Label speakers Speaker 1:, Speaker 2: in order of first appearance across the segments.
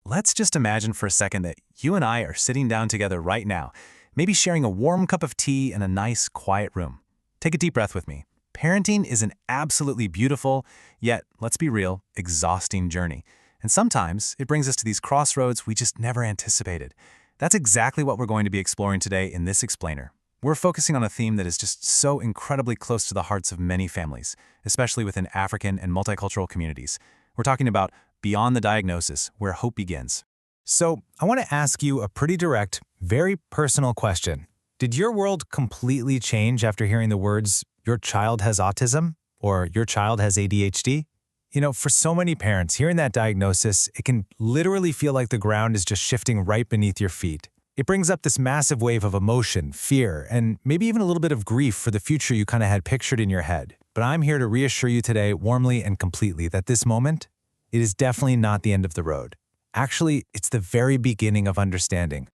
Speaker 1: let's just imagine for a second that you and I are sitting down together right now, maybe sharing a warm cup of tea in a nice, quiet room. Take a deep breath with me. Parenting is an absolutely beautiful, yet, let's be real, exhausting journey. And sometimes it brings us to these crossroads we just never anticipated. That's exactly what we're going to be exploring today in this explainer. We're focusing on a theme that is just so incredibly close to the hearts of many families, especially within African and multicultural communities. We're talking about beyond the diagnosis, where hope begins. So, I want to ask you a pretty direct, very personal question. Did your world completely change after hearing the words, "Your child has autism," or "Your child has ADHD"? You know, for so many parents, hearing that diagnosis, it can literally feel like the ground is just shifting right beneath your feet. It brings up this massive wave of emotion, fear, and maybe even a little bit of grief for the future you kind of had pictured in your head. But I'm here to reassure you today, warmly and completely, that this moment, it is definitely not the end of the road. Actually, it's the very beginning of understanding.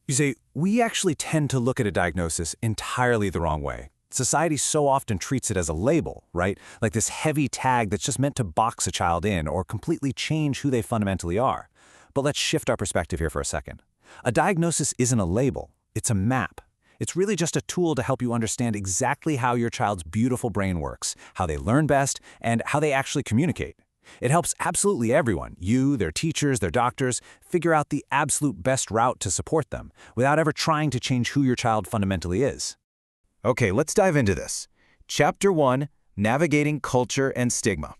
Speaker 2: You see, we actually tend to look at a diagnosis entirely the wrong way. Society so often treats it as a label, right? Like this heavy tag that's just meant to box a child in or completely change who they fundamentally are. But let's shift our perspective here for a second. A diagnosis isn't a label, it's a map. It's really just a tool to help you understand exactly how your child's beautiful brain works, how they learn best, and how they actually communicate. It helps absolutely everyone, you, their teachers, their doctors, figure out the absolute best route to support them, without ever trying to change who your child fundamentally is.
Speaker 3: Okay, let's dive into this. Chapter 1, Navigating Culture and Stigma.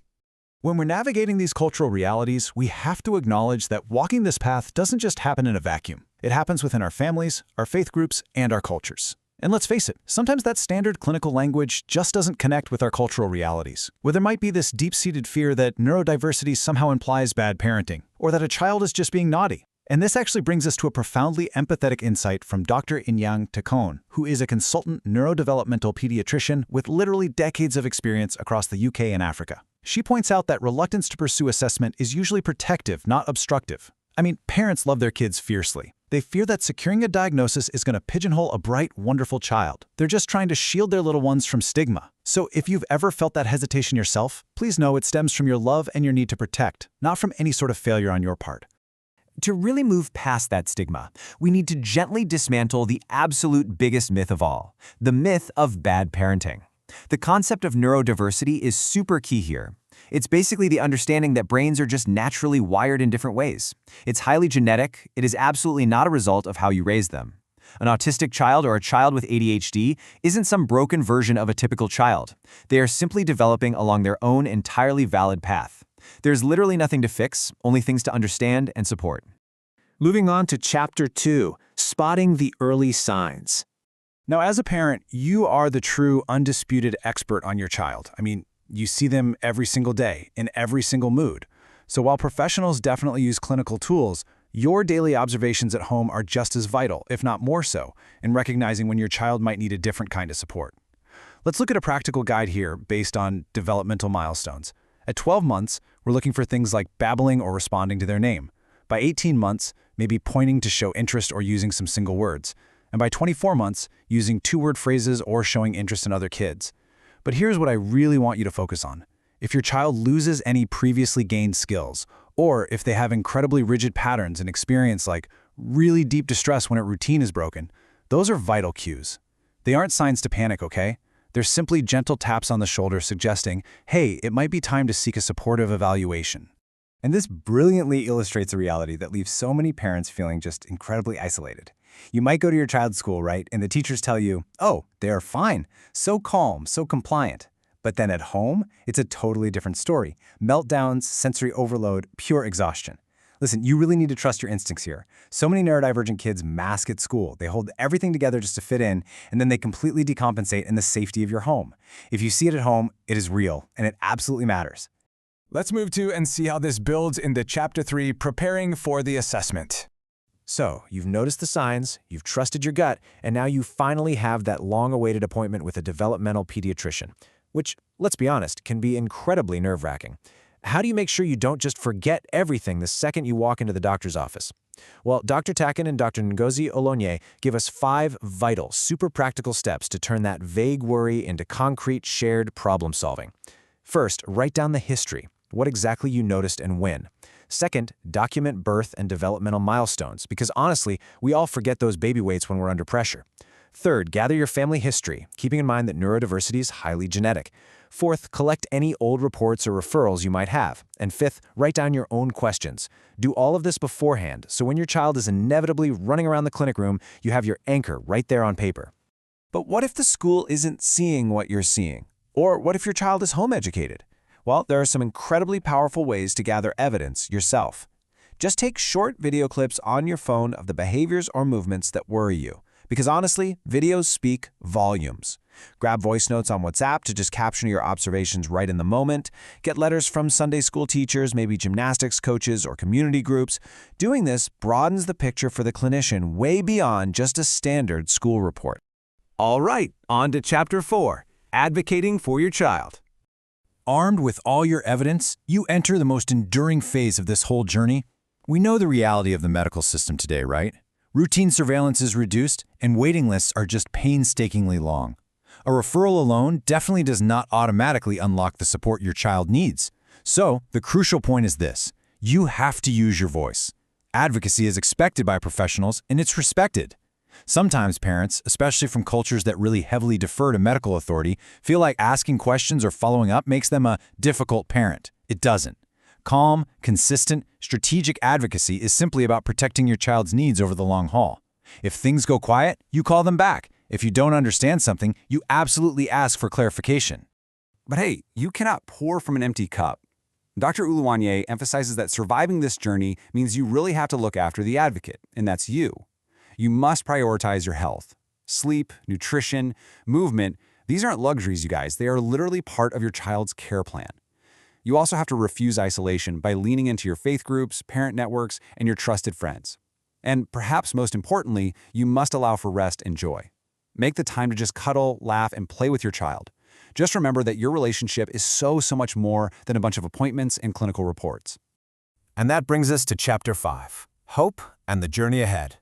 Speaker 4: When we're navigating these cultural realities, we have to acknowledge that walking this path doesn't just happen in a vacuum. It happens within our families, our faith groups, and our cultures. And let's face it, sometimes that standard clinical language just doesn't connect with our cultural realities, where there might be this deep-seated fear that neurodiversity somehow implies bad parenting, or that a child is just being naughty. And this actually brings us to a profoundly empathetic insight from Dr. Inyang Takon, who is a consultant neurodevelopmental pediatrician with literally decades of experience across the UK and Africa. She points out that reluctance to pursue assessment is usually protective, not obstructive. I mean, parents love their kids fiercely. They fear that securing a diagnosis is going to pigeonhole a bright, wonderful child. They're just trying to shield their little ones from stigma. So if you've ever felt that hesitation yourself, please know it stems from your love and your need to protect, not from any sort of failure on your part.
Speaker 5: To really move past that stigma, we need to gently dismantle the absolute biggest myth of all, the myth of bad parenting. The concept of neurodiversity is super key here. It's basically the understanding that brains are just naturally wired in different ways. It's highly genetic. It is absolutely not a result of how you raise them. An autistic child or a child with ADHD isn't some broken version of a typical child. They are simply developing along their own entirely valid path. There's literally nothing to fix, only things to understand and support.
Speaker 2: Moving on to Chapter 2, Spotting the Early Signs.
Speaker 4: Now, as a parent, you are the true, undisputed expert on your child. I mean, you see them every single day, in every single mood. So while professionals definitely use clinical tools, your daily observations at home are just as vital, if not more so, in recognizing when your child might need a different kind of support. Let's look at a practical guide here based on developmental milestones. At 12 months, we're looking for things like babbling or responding to their name. By 18 months, maybe pointing to show interest or using some single words. And by 24 months, using two-word phrases or showing interest in other kids. But here's what I really want you to focus on. If your child loses any previously gained skills, or if they have incredibly rigid patterns and experience like really deep distress when a routine is broken, those are vital cues. They aren't signs to panic, okay? They're simply gentle taps on the shoulder suggesting, hey, it might be time to seek a supportive evaluation.
Speaker 5: And this brilliantly illustrates a reality that leaves so many parents feeling just incredibly isolated. You might go to your child's school, right, and the teachers tell you, oh, they are fine, so calm, so compliant. But then at home, it's a totally different story. Meltdowns, sensory overload, pure exhaustion. Listen, you really need to trust your instincts here. So many neurodivergent kids mask at school. They hold everything together just to fit in, and then they completely decompensate in the safety of your home. If you see it at home, it is real, and it absolutely matters.
Speaker 1: Let's move to and see how this builds into Chapter 3, Preparing for the Assessment.
Speaker 2: So, you've noticed the signs, you've trusted your gut, and now you finally have that long-awaited appointment with a developmental pediatrician, which, let's be honest, can be incredibly nerve-wracking. How do you make sure you don't just forget everything the second you walk into the doctor's office? Well, Dr. Takin and Dr. Ngozi Olonye give us 5 vital, super practical steps to turn that vague worry into concrete, shared problem-solving. First, write down the history, what exactly you noticed and when. Second, document birth and developmental milestones, because honestly, we all forget those baby weights when we're under pressure. Third, gather your family history, keeping in mind that neurodiversity is highly genetic. Fourth, collect any old reports or referrals you might have. And fifth, write down your own questions. Do all of this beforehand, so when your child is inevitably running around the clinic room, you have your anchor right there on paper.
Speaker 5: But what if the school isn't seeing what you're seeing? Or what if your child is home educated? Well, there are some incredibly powerful ways to gather evidence yourself. Just take short video clips on your phone of the behaviors or movements that worry you. Because honestly, videos speak volumes. Grab voice notes on WhatsApp to just capture your observations right in the moment. Get letters from Sunday school teachers, maybe gymnastics coaches or community groups. Doing this broadens the picture for the clinician way beyond just a standard school report.
Speaker 3: All right, on to Chapter 4, Advocating for Your Child.
Speaker 4: Armed with all your evidence, you enter the most enduring phase of this whole journey. We know the reality of the medical system today, right? Routine surveillance is reduced, and waiting lists are just painstakingly long. A referral alone definitely does not automatically unlock the support your child needs. So, the crucial point is this: you have to use your voice. Advocacy is expected by professionals, and it's respected. Sometimes parents, especially from cultures that really heavily defer to medical authority, feel like asking questions or following up makes them a difficult parent. It doesn't. Calm, consistent, strategic advocacy is simply about protecting your child's needs over the long haul. If things go quiet, you call them back. If you don't understand something, you absolutely ask for clarification.
Speaker 6: But hey, you cannot pour from an empty cup. Dr. Uluwanye emphasizes that surviving this journey means you really have to look after the advocate, and that's you. You must prioritize your health. Sleep, nutrition, movement, these aren't luxuries, you guys. They are literally part of your child's care plan. You also have to refuse isolation by leaning into your faith groups, parent networks, and your trusted friends. And perhaps most importantly, you must allow for rest and joy. Make the time to just cuddle, laugh, and play with your child. Just remember that your relationship is so much more than a bunch of appointments and clinical reports.
Speaker 3: And that brings us to Chapter 5, Hope and the Journey Ahead.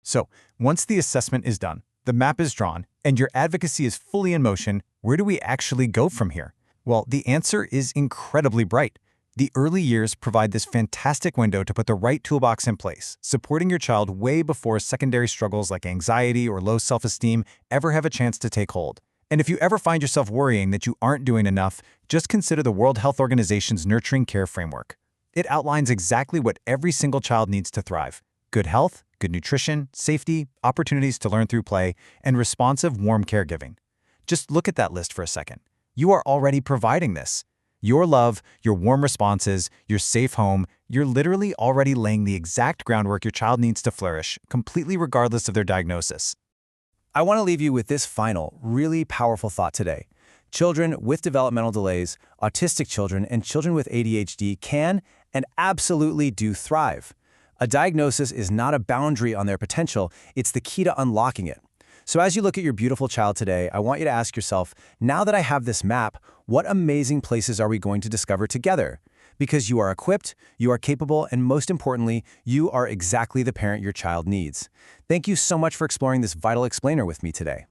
Speaker 7: So, once the assessment is done, the map is drawn, and your advocacy is fully in motion, where do we actually go from here? Well, the answer is incredibly bright. The early years provide this fantastic window to put the right toolbox in place, supporting your child way before secondary struggles like anxiety or low self-esteem ever have a chance to take hold. And if you ever find yourself worrying that you aren't doing enough, just consider the World Health Organization's Nurturing Care Framework. It outlines exactly what every single child needs to thrive: good health, good nutrition, safety, opportunities to learn through play, and responsive, warm caregiving. Just look at that list for a second. You are already providing this. Your love, your warm responses, your safe home, you're literally already laying the exact groundwork your child needs to flourish, completely regardless of their diagnosis.
Speaker 2: I want to leave you with this final, really powerful thought today. Children with developmental delays, autistic children, and children with ADHD can and absolutely do thrive. A diagnosis is not a boundary on their potential, it's the key to unlocking it. So as you look at your beautiful child today, I want you to ask yourself, now that I have this map, what amazing places are we going to discover together? Because you are equipped, you are capable, and most importantly, you are exactly the parent your child needs. Thank you so much for exploring this vital explainer with me today.